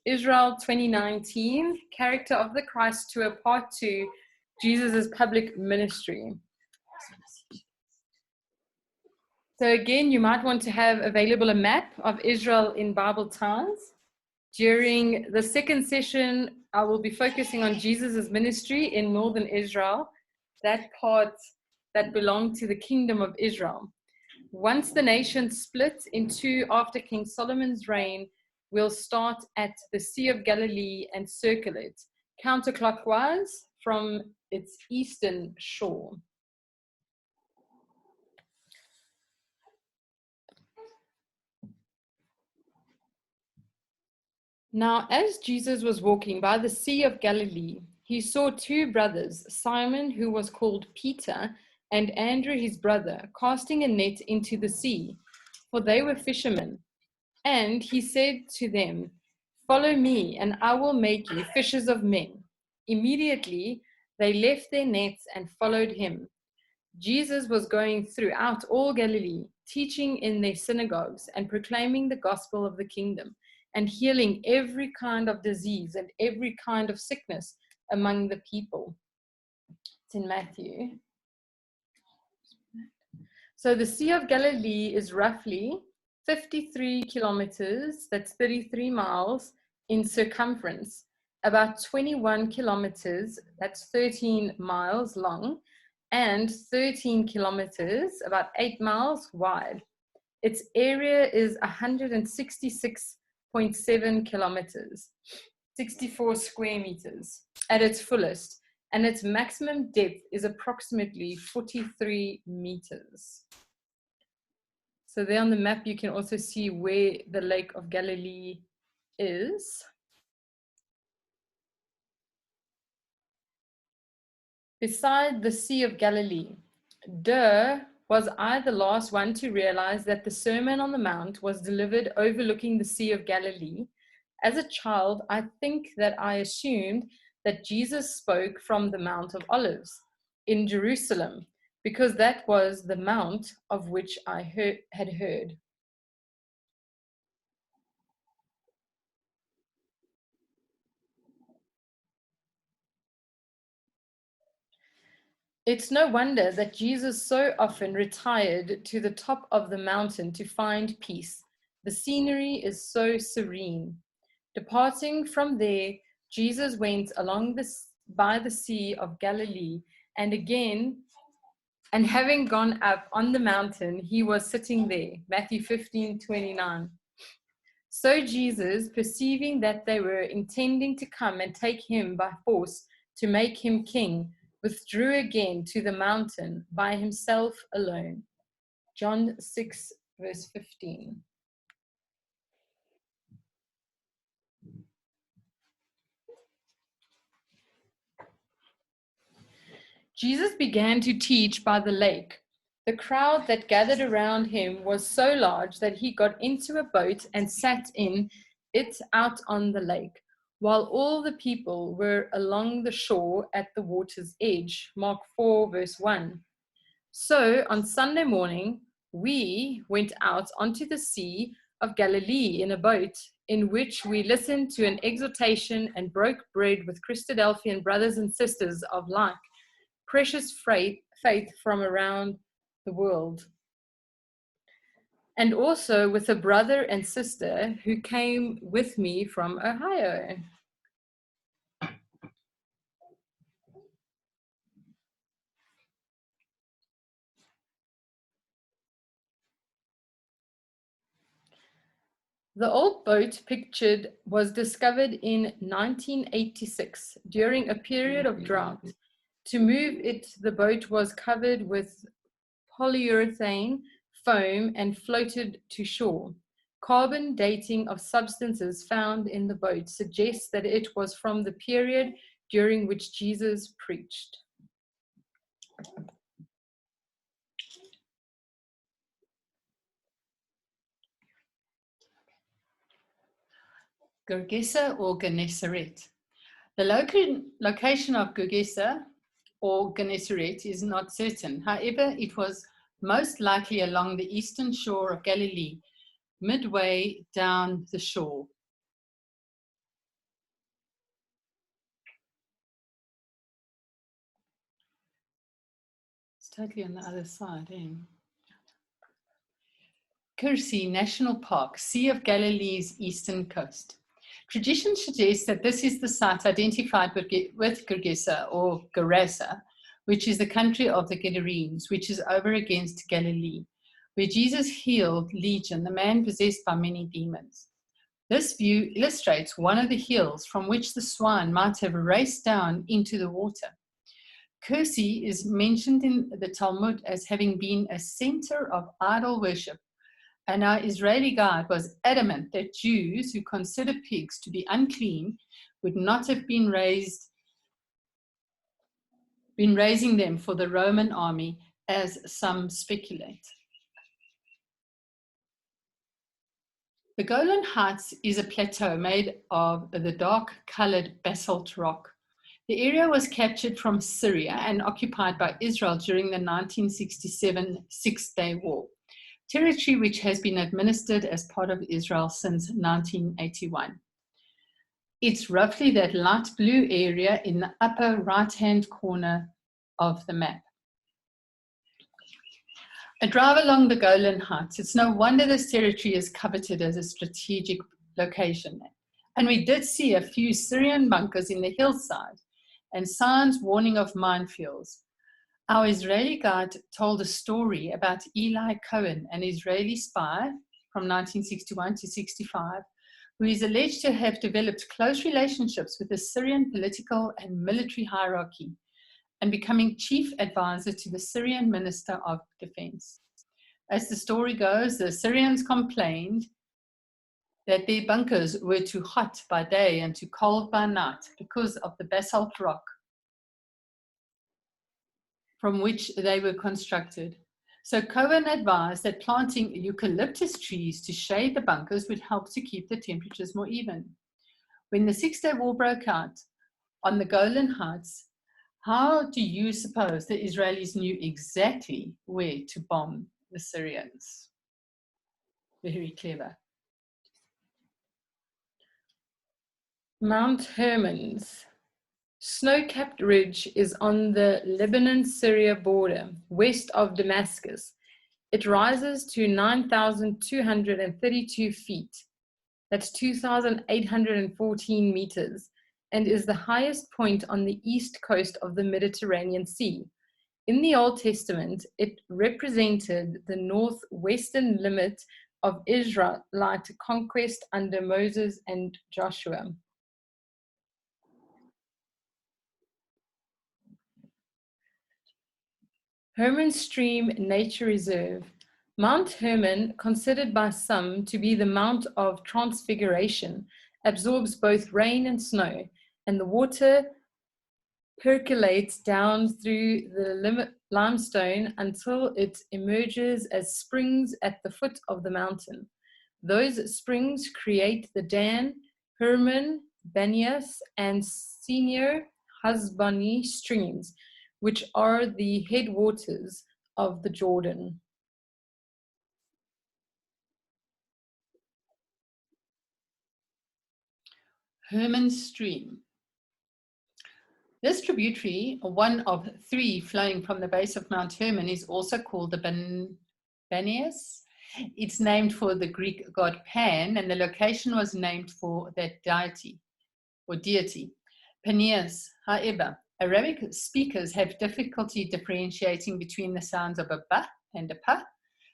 Israel 2019, Character of the Christ Tour, Part 2, Jesus' Public Ministry. So again, you might want to have available a map of Israel in Bible towns. During the second session, I will be focusing on Jesus' ministry in northern Israel, that part that belonged to the kingdom of Israel. Once the nation split in two after King Solomon's reign, we'll start at the Sea of Galilee and circle it counterclockwise from its eastern shore. Now, as Jesus was walking by the Sea of Galilee, he saw two brothers, Simon, who was called Peter, and Andrew, his brother, casting a net into the sea, for they were fishermen. And he said to them, "Follow me, and I will make you fishers of men." Immediately, they left their nets and followed him. Jesus was going throughout all Galilee, teaching in their synagogues and proclaiming the gospel of the kingdom, and healing every kind of disease and every kind of sickness among the people. It's in Matthew. So the Sea of Galilee is roughly 53 kilometers, that's 33 miles in circumference, about 21 kilometers, that's 13 miles long, and 13 kilometers, about 8 miles wide. Its area is 166.7 kilometers, 64 square meters at its fullest, and its maximum depth is approximately 43 meters. So there on the map, you can also see where the Lake of Galilee is. Beside the Sea of Galilee, was I the last one to realize that the Sermon on the Mount was delivered overlooking the Sea of Galilee? As a child, I think that I assumed that Jesus spoke from the Mount of Olives in Jerusalem, because that was the mount of which I had heard. It's no wonder that Jesus so often retired to the top of the mountain to find peace. The scenery is so serene. Departing from there, Jesus went along by the Sea of Galilee, and having gone up on the mountain, he was sitting there. Matthew 15:29. So Jesus, perceiving that they were intending to come and take him by force to make him king, withdrew again to the mountain by himself alone. John 6, verse 15. Jesus began to teach by the lake. The crowd that gathered around him was so large that he got into a boat and sat in it out on the lake, while all the people were along the shore at the water's edge. Mark 4, verse 1. So on Sunday morning, we went out onto the Sea of Galilee in a boat, in which we listened to an exhortation and broke bread with Christadelphian brothers and sisters of like precious faith from around the world, and also with a brother and sister who came with me from Ohio. The old boat pictured was discovered in 1986 during a period of drought. To move it, the boat was covered with polyurethane foam and floated to shore. Carbon dating of substances found in the boat suggests that it was from the period during which Jesus preached. Gergesa or gennesaret. The location of Gergesa or gennesaret is not certain. However, it was most likely along the eastern shore of Galilee, midway down the shore. It's totally on the other side, eh? Gergesa National Park, Sea of Galilee's eastern coast. Tradition suggests that this is the site identified with Gergesa or Gergesa, which is the country of the Gadarenes, which is over against Galilee, where Jesus healed Legion, the man possessed by many demons. This view illustrates one of the hills from which the swine might have raced down into the water. Gergesa is mentioned in the Talmud as having been a center of idol worship, and our Israeli guide was adamant that Jews who consider pigs to be unclean would not have been raising them for the Roman army, as some speculate. The Golan Heights is a plateau made of the dark-colored basalt rock. The area was captured from Syria and occupied by Israel during the 1967 Six-Day War, territory which has been administered as part of Israel since 1981. It's roughly that light blue area in the upper right-hand corner of the map. A drive along the Golan Heights, it's no wonder this territory is coveted as a strategic location. And we did see a few Syrian bunkers in the hillside and signs warning of minefields. Our Israeli guide told a story about Eli Cohen, an Israeli spy from 1961 to 65, who is alleged to have developed close relationships with the Syrian political and military hierarchy and becoming chief advisor to the Syrian Minister of Defense. As the story goes, the Syrians complained that their bunkers were too hot by day and too cold by night because of the basalt rock from which they were constructed. So Cohen advised that planting eucalyptus trees to shade the bunkers would help to keep the temperatures more even. When the Six-Day War broke out on the Golan Heights, how do you suppose the Israelis knew exactly where to bomb the Syrians? Very clever. Mount Hermon's snow-capped ridge is on the Lebanon-Syria border, west of Damascus. It rises to 9,232 feet. That's 2,814 meters, and is the highest point on the east coast of the Mediterranean Sea. In the Old Testament, it represented the northwestern limit of Israelite conquest under Moses and Joshua. Hermon Stream Nature Reserve. Mount Hermon, considered by some to be the Mount of Transfiguration, absorbs both rain and snow, and the water percolates down through the limestone until it emerges as springs at the foot of the mountain. Those springs create the Dan, Hermon, Paneas, and Senior Hasbani streams, which are the headwaters of the Jordan. Hermon Stream. This tributary, one of three flowing from the base of Mount Hermon, is also called the Paneas. It's named for the Greek god Pan, and the location was named for that deity or deity. Paneas, however, Arabic speakers have difficulty differentiating between the sounds of a ba and a pa,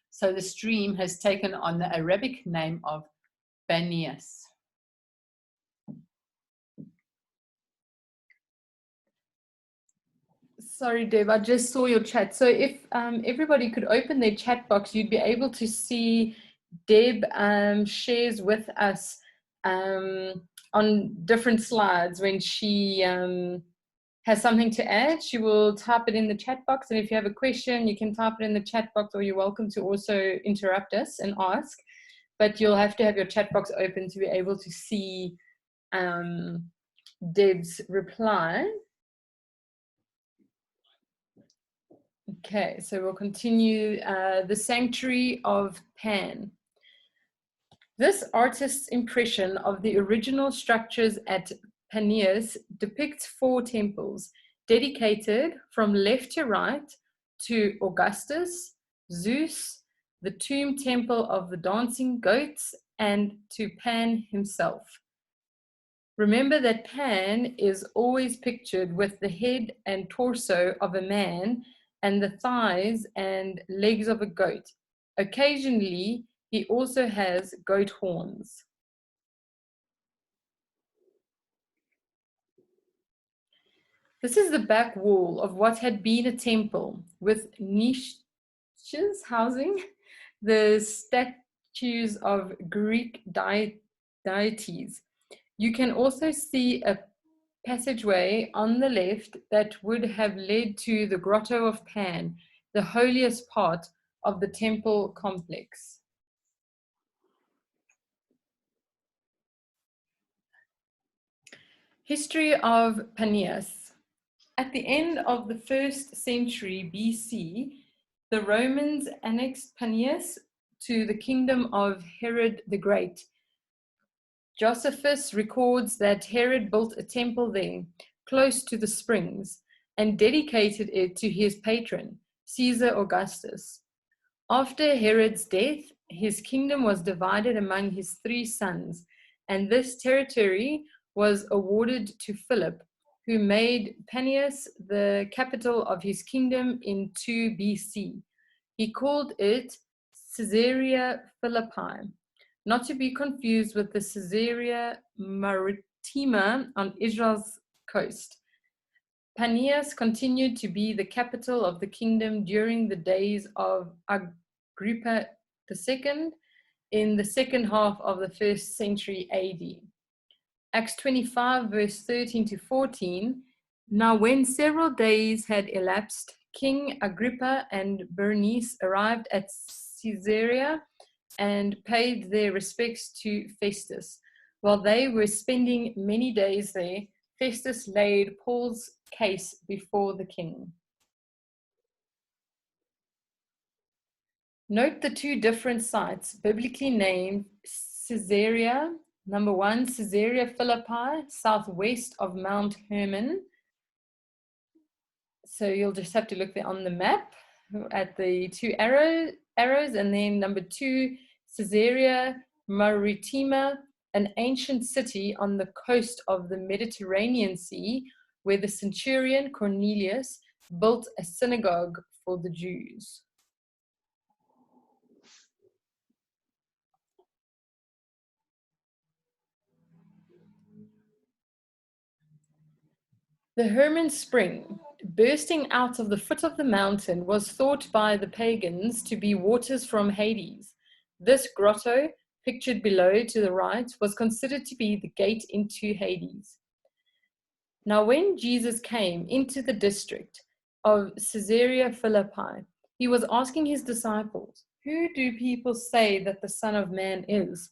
so the stream has taken on the Arabic name of Paneas. Sorry, Deb, I just saw your chat. So if everybody could open their chat box, you'd be able to see Deb shares with us on different slides when she has something to add. She will type it in the chat box, and if you have a question, you can type it in the chat box, or you're welcome to also interrupt us and ask. But you'll have to have your chat box open to be able to see Deb's reply. Okay, so we'll continue. The Sanctuary of Pan. This artist's impression of the original structures at Paneas depicts 4 temples, dedicated from left to right to Augustus, Zeus, the tomb temple of the dancing goats, and to Pan himself. Remember that Pan is always pictured with the head and torso of a man and the thighs and legs of a goat. Occasionally, he also has goat horns. This is the back wall of what had been a temple, with niches housing the statues of Greek deities. You can also see a passageway on the left that would have led to the Grotto of Pan, the holiest part of the temple complex. History of Paneas. At the end of the 1st century BC, the Romans annexed Paneas to the kingdom of Herod the Great. Josephus records that Herod built a temple there, close to the springs, and dedicated it to his patron, Caesar Augustus. After Herod's death, his kingdom was divided among his 3 sons, and this territory was awarded to Philip, who made Paneas the capital of his kingdom in 2 BC. He called it Caesarea Philippi, not to be confused with the Caesarea Maritima on Israel's coast. Paneas continued to be the capital of the kingdom during the days of Agrippa II in the second half of the 1st century AD. Acts 25, verse 13 to 14. Now when several days had elapsed, King Agrippa and Bernice arrived at Caesarea and paid their respects to Festus. While they were spending many days there, Festus laid Paul's case before the king. Note the 2 different sites, biblically named Caesarea. Number 1, Caesarea Philippi, southwest of Mount Hermon. So you'll just have to look there on the map at the 2 arrows. And then number 2, Caesarea Maritima, an ancient city on the coast of the Mediterranean Sea, where the centurion Cornelius built a synagogue for the Jews. The Hermon spring, bursting out of the foot of the mountain, was thought by the pagans to be waters from Hades. This grotto, pictured below to the right, was considered to be the gate into Hades. Now when Jesus came into the district of Caesarea Philippi, he was asking his disciples, "Who do people say that the Son of Man is?"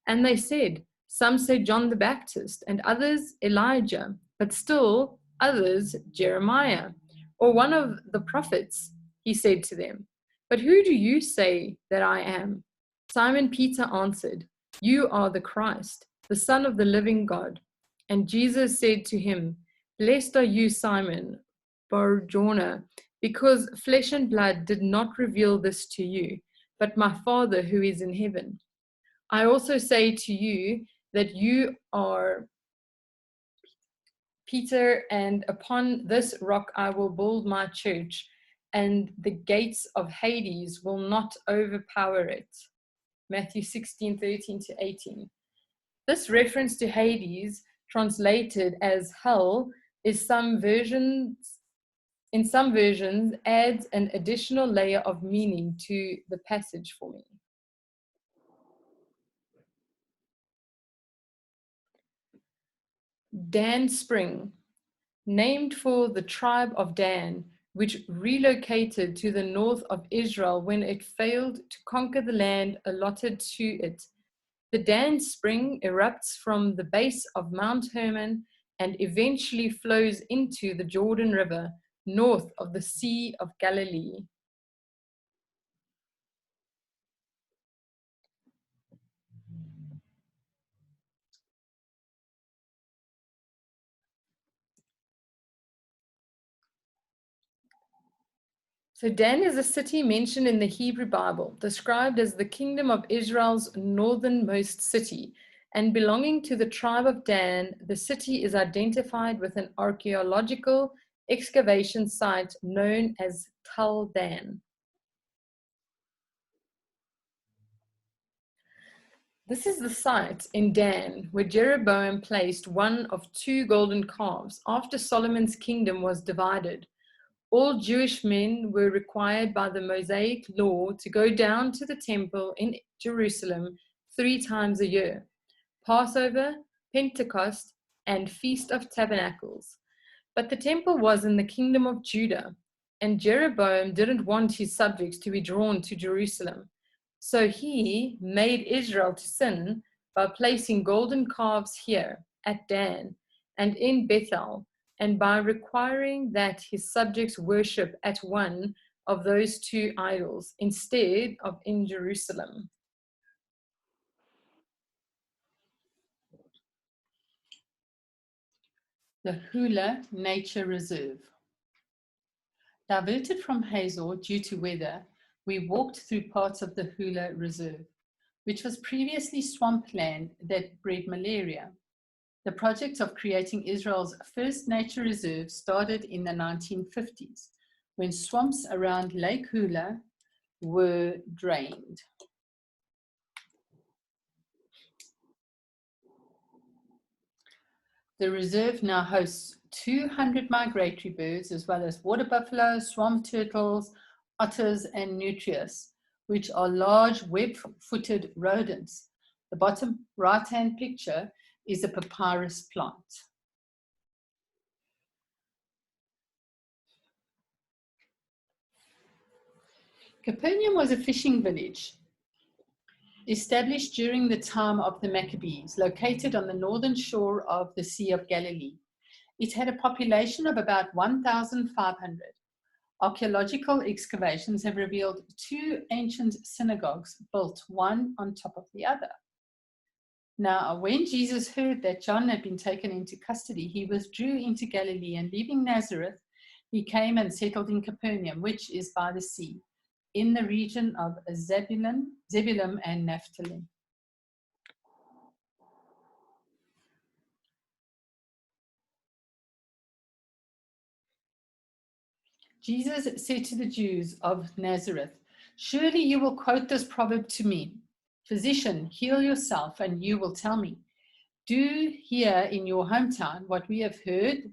And they said, "Some say John the Baptist, and others Elijah, but still others Jeremiah, or one of the prophets." He said to them, "But who do you say that I am?" Simon Peter answered, "You are the Christ, the Son of the living God." And Jesus said to him, "Blessed are you, Simon Bar-Jonah, because flesh and blood did not reveal this to you, but my Father who is in heaven. I also say to you that you are Peter, and upon this rock I will build my church, and the gates of Hades will not overpower it." Matthew 16:13 to 18. This reference to Hades, translated as hell, in some versions adds an additional layer of meaning to the passage for me. Dan Spring, named for the tribe of Dan, which relocated to the north of Israel when it failed to conquer the land allotted to it. The Dan Spring erupts from the base of Mount Hermon and eventually flows into the Jordan River, north of the Sea of Galilee. So Dan is a city mentioned in the Hebrew Bible, described as the kingdom of Israel's northernmost city, and belonging to the tribe of Dan. The city is identified with an archaeological excavation site known as Tel Dan. This is the site in Dan where Jeroboam placed one of two golden calves after Solomon's kingdom was divided. All Jewish men were required by the Mosaic law to go down to the temple in Jerusalem 3 times a year: Passover, Pentecost, and Feast of Tabernacles. But the temple was in the kingdom of Judah, and Jeroboam didn't want his subjects to be drawn to Jerusalem. So he made Israel to sin by placing golden calves here at Dan and in Bethel, and by requiring that his subjects worship at one of those two idols instead of in Jerusalem. The Hula Nature Reserve. Diverted from Hazor due to weather, we walked through parts of the Hula Reserve, which was previously swampland that bred malaria. The project of creating Israel's first nature reserve started in the 1950s, when swamps around Lake Hula were drained. The reserve now hosts 200 migratory birds, as well as water buffalo, swamp turtles, otters, and nutrias, which are large web-footed rodents. The bottom right-hand picture is a papyrus plant. Capernaum was a fishing village established during the time of the Maccabees, located on the northern shore of the Sea of Galilee. It had a population of about 1,500. Archaeological excavations have revealed 2 ancient synagogues built one on top of the other. Now, when Jesus heard that John had been taken into custody, he withdrew into Galilee, and leaving Nazareth, he came and settled in Capernaum, which is by the sea, in the region of Zebulun and Naphtali. Jesus said to the Jews of Nazareth, "Surely you will quote this proverb to me, 'Physician, heal yourself,' and you will tell me, 'Do here in your hometown what we have heard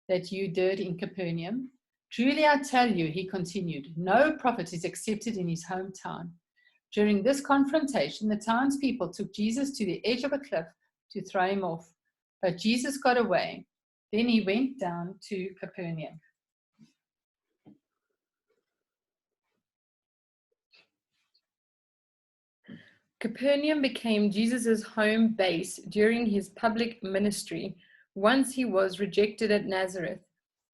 that you did in Capernaum.' Truly I tell you," he continued, "no prophet is accepted in his hometown." During this confrontation, the townspeople took Jesus to the edge of a cliff to throw him off, but Jesus got away. Then he went down to Capernaum. Capernaum became Jesus' home base during his public ministry once he was rejected at Nazareth.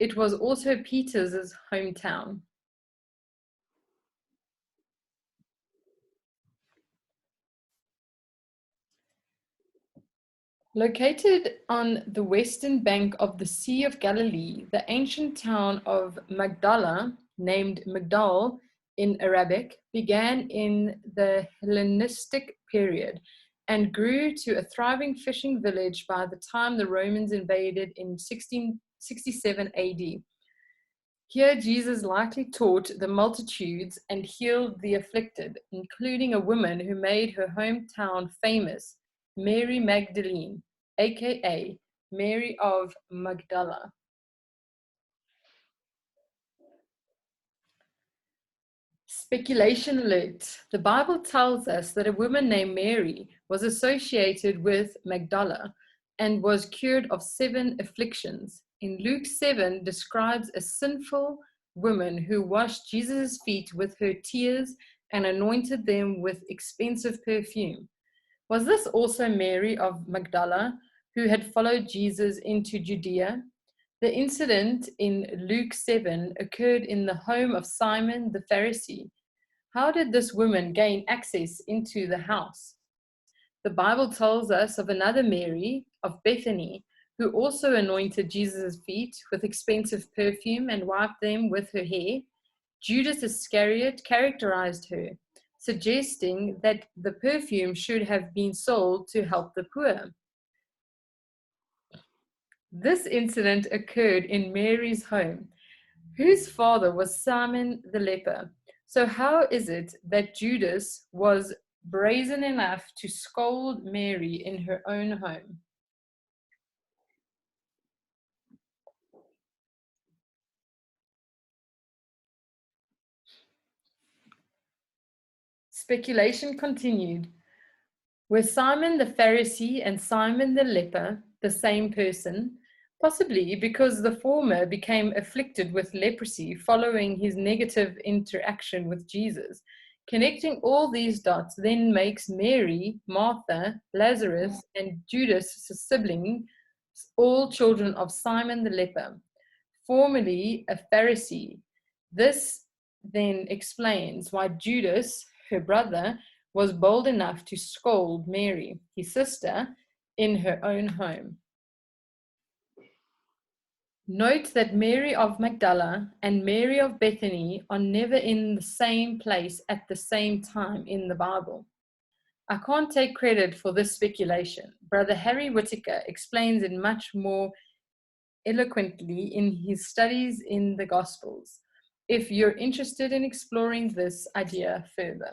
It was also Peter's hometown. Located on the western bank of the Sea of Galilee, the ancient town of Magdala, named Magdala in Arabic, began in the Hellenistic period and grew to a thriving fishing village by the time the Romans invaded in 1667 AD. Here Jesus likely taught the multitudes and healed the afflicted, including a woman who made her hometown famous, Mary Magdalene, aka Mary of Magdala. Speculation alert. The Bible tells us that a woman named Mary was associated with Magdala and was cured of 7 afflictions. In Luke 7 describes a sinful woman who washed Jesus' feet with her tears and anointed them with expensive perfume. Was this also Mary of Magdala, who had followed Jesus into Judea? The incident in Luke 7 occurred in the home of Simon the Pharisee. How did this woman gain access into the house? The Bible tells us of another Mary of Bethany, who also anointed Jesus' feet with expensive perfume and wiped them with her hair. Judas Iscariot characterized her, suggesting that the perfume should have been sold to help the poor. This incident occurred in Mary's home, whose father was Simon the leper. So how is it that Judas was brazen enough to scold Mary in her own home? Speculation continued. Were Simon the Pharisee and Simon the leper the same person? Possibly because the former became afflicted with leprosy following his negative interaction with Jesus. Connecting all these dots then makes Mary, Martha, Lazarus, and Judas' sibling all children of Simon the leper, formerly a Pharisee. This then explains why Judas, her brother, was bold enough to scold Mary, his sister, in her own home. Note that Mary of Magdala and Mary of Bethany are never in the same place at the same time in the Bible. I can't take credit for this speculation. Brother Harry Whittaker explains it much more eloquently in his studies in the Gospels, if you're interested in exploring this idea further.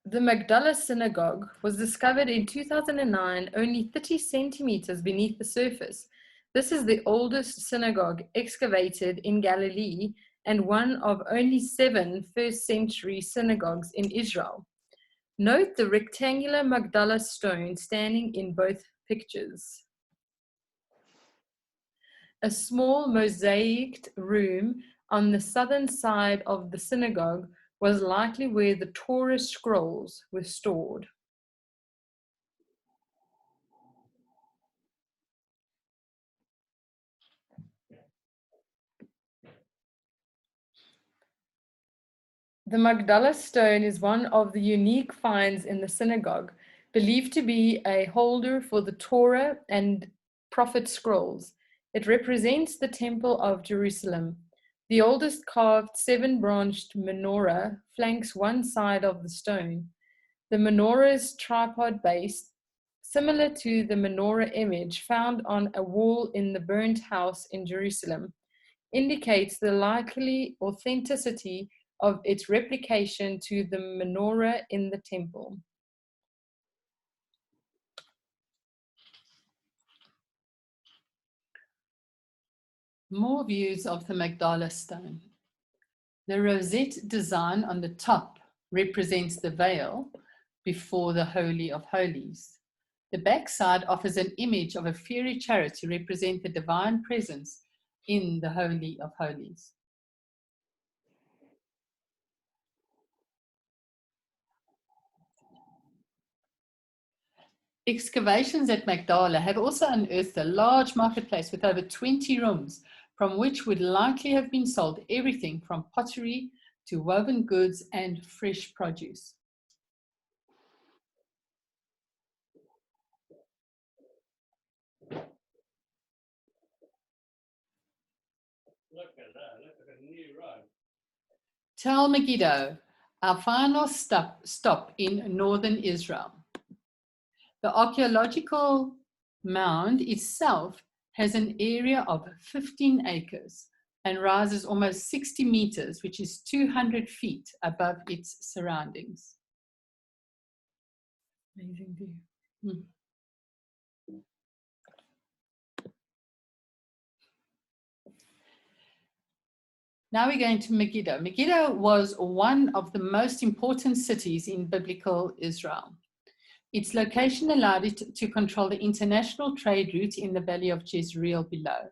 The Magdala synagogue was discovered in 2009, only 30 centimeters beneath the surface. This is the oldest synagogue excavated in Galilee and one of only 7 first-century synagogues in Israel. Note the rectangular Magdala stone standing in both pictures. A small mosaicked room on the southern side of the synagogue was likely where the Torah scrolls were stored. The Magdala stone is one of the unique finds in the synagogue, believed to be a holder for the Torah and prophet scrolls. It represents the Temple of Jerusalem. The oldest carved 7-branched menorah flanks one side of the stone. The menorah is tripod-based, similar to the menorah image found on a wall in the burnt house in Jerusalem, indicates the likely authenticity of its replication to the menorah in the temple. More views of the Magdala stone. The rosette design on the top represents the veil before the Holy of Holies. The backside offers an image of a fiery chariot to represent the divine presence in the Holy of Holies. Excavations at Magdala have also unearthed a large marketplace with over 20 rooms, from which would likely have been sold everything from pottery to woven goods and fresh produce. Look at that, look at the new road. Tel Megiddo, our final stop in northern Israel. The archaeological mound itself has an area of 15 acres and rises almost 60 meters, which is 200 feet above its surroundings. Amazing view. Now we're going to Megiddo. Megiddo was one of the most important cities in biblical Israel. Its location allowed it to control the international trade route in the valley of Jezreel below.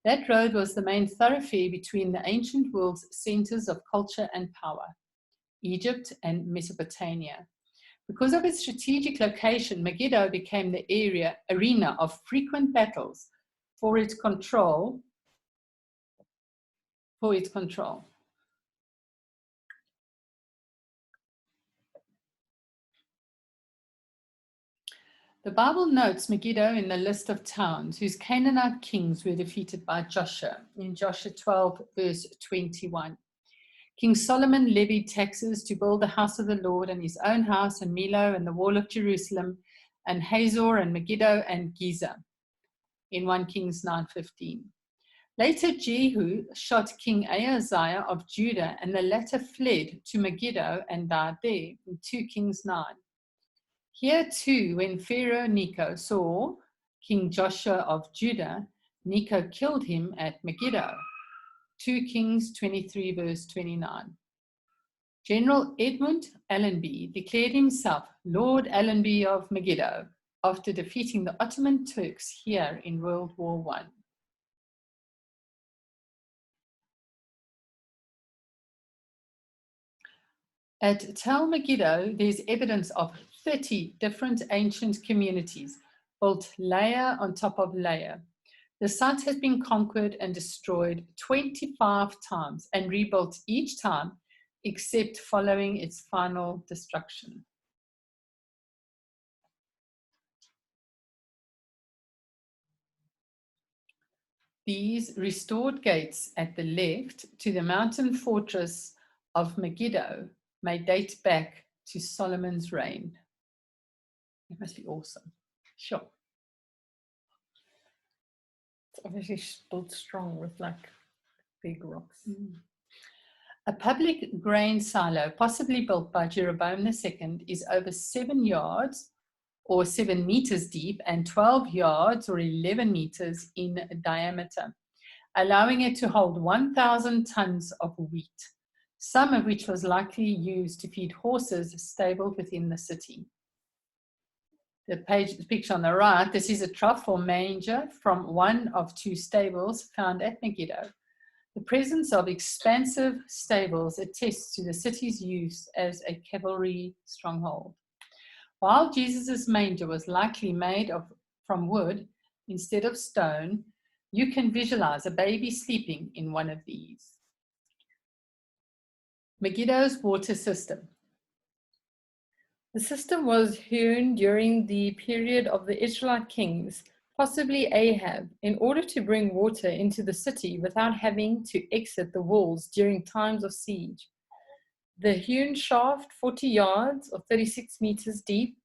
That road was the main thoroughfare between the ancient world's centers of culture and power, Egypt and Mesopotamia. Because of its strategic location, Megiddo became the arena of frequent battles for its control. The Bible notes Megiddo in the list of towns whose Canaanite kings were defeated by Joshua in Joshua 12, verse 21. King Solomon levied taxes to build the house of the Lord and his own house, and Millo and the wall of Jerusalem, and Hazor and Megiddo and Giza in 1 Kings 9:15. Later, Jehu shot King Ahaziah of Judah, and the latter fled to Megiddo and died there in 2 Kings 9. Here too, when Pharaoh Necho saw King Joshua of Judah, Necho killed him at Megiddo. 2 Kings 23, verse 29. General Edmund Allenby declared himself Lord Allenby of Megiddo after defeating the Ottoman Turks here in World War I. At Tel Megiddo, there's evidence of 30 different ancient communities built layer on top of layer. The site has been conquered and destroyed 25 times and rebuilt each time, except following its final destruction. These restored gates at the left to the mountain fortress of Megiddo may date back to Solomon's reign. It must be awesome. Sure. It's obviously built strong with like big rocks. A public grain silo, possibly built by Jeroboam II, is over 7 yards or 7 meters deep and 12 yards or 11 meters in diameter, allowing it to hold 1,000 tons of wheat, some of which was likely used to feed horses stabled within the city. The picture on the right, this is a trough or manger from one of 2 stables found at Megiddo. The presence of expansive stables attests to the city's use as a cavalry stronghold. While Jesus' manger was likely made from wood instead of stone, you can visualize a baby sleeping in one of these. Megiddo's water system. The system was hewn during the period of the Israelite kings, possibly Ahab, in order to bring water into the city without having to exit the walls during times of siege. The hewn shaft, 40 yards or 36 meters deep,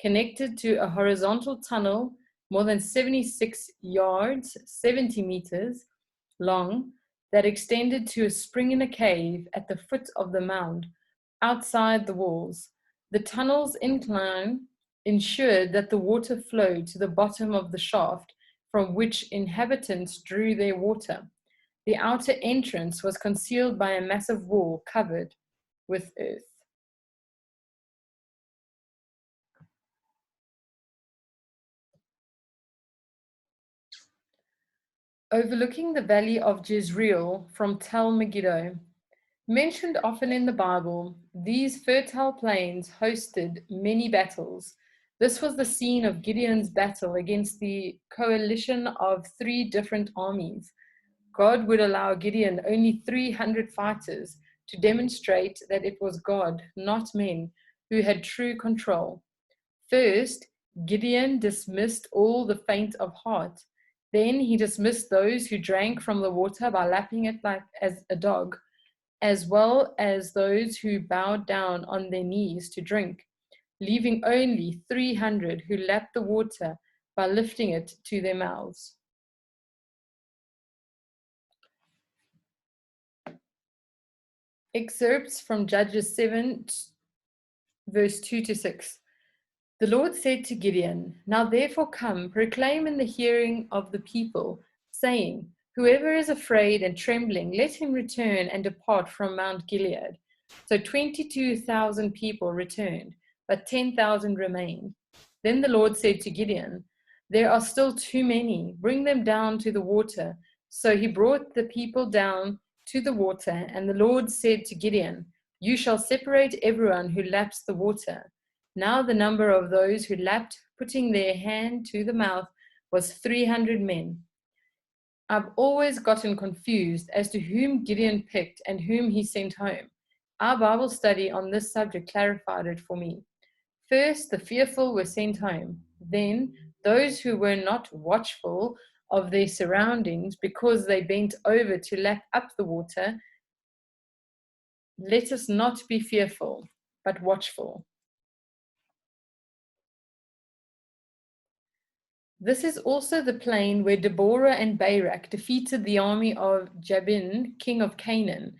connected to a horizontal tunnel more than 76 yards, 70 meters long, that extended to a spring in a cave at the foot of the mound, outside the walls. The tunnel's incline ensured that the water flowed to the bottom of the shaft, from which inhabitants drew their water. The outer entrance was concealed by a massive wall covered with earth. Overlooking the valley of Jezreel from Tel Megiddo. Mentioned often in the Bible, these fertile plains hosted many battles. This was the scene of Gideon's battle against the coalition of 3 different armies. God would allow Gideon only 300 fighters to demonstrate that it was God, not men, who had true control. First, Gideon dismissed all the faint of heart. Then he dismissed those who drank from the water by lapping it like as a dog, as well as those who bowed down on their knees to drink, leaving only 300 who lapped the water by lifting it to their mouths. Excerpts from Judges 7, verse 2 to 6. The Lord said to Gideon, "Now therefore come, proclaim in the hearing of the people, saying, whoever is afraid and trembling, let him return and depart from Mount Gilead." So 22,000 people returned, but 10,000 remained. Then the Lord said to Gideon, "There are still too many. Bring them down to the water." So he brought the people down to the water, and the Lord said to Gideon, "You shall separate everyone who laps the water." Now the number of those who lapped, putting their hand to the mouth, was 300 men. I've always gotten confused as to whom Gideon picked and whom he sent home. Our Bible study on this subject clarified it for me. First, the fearful were sent home. Then those who were not watchful of their surroundings because they bent over to lap up the water, let us not be fearful, but watchful. This is also the plain where Deborah and Barak defeated the army of Jabin, king of Canaan,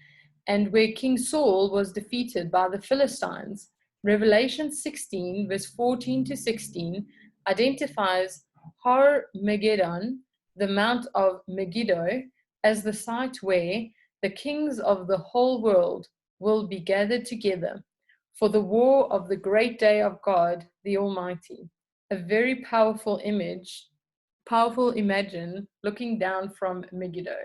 and where King Saul was defeated by the Philistines. Revelation 16, verse 14 to 16, identifies Har Megiddon, the Mount of Megiddo, as the site where the kings of the whole world will be gathered together for the war of the great day of God the Almighty. A very powerful imagine looking down from Megiddo.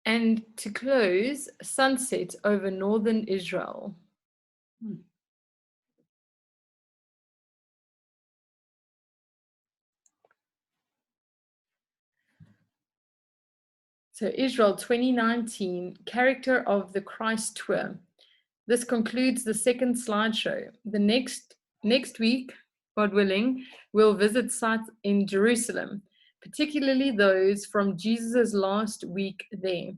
And to close, sunset over northern Israel. So Israel 2019, character of the Christ tour. This concludes the second slideshow. The next week, God willing, we'll visit sites in Jerusalem, particularly those from Jesus' last week there.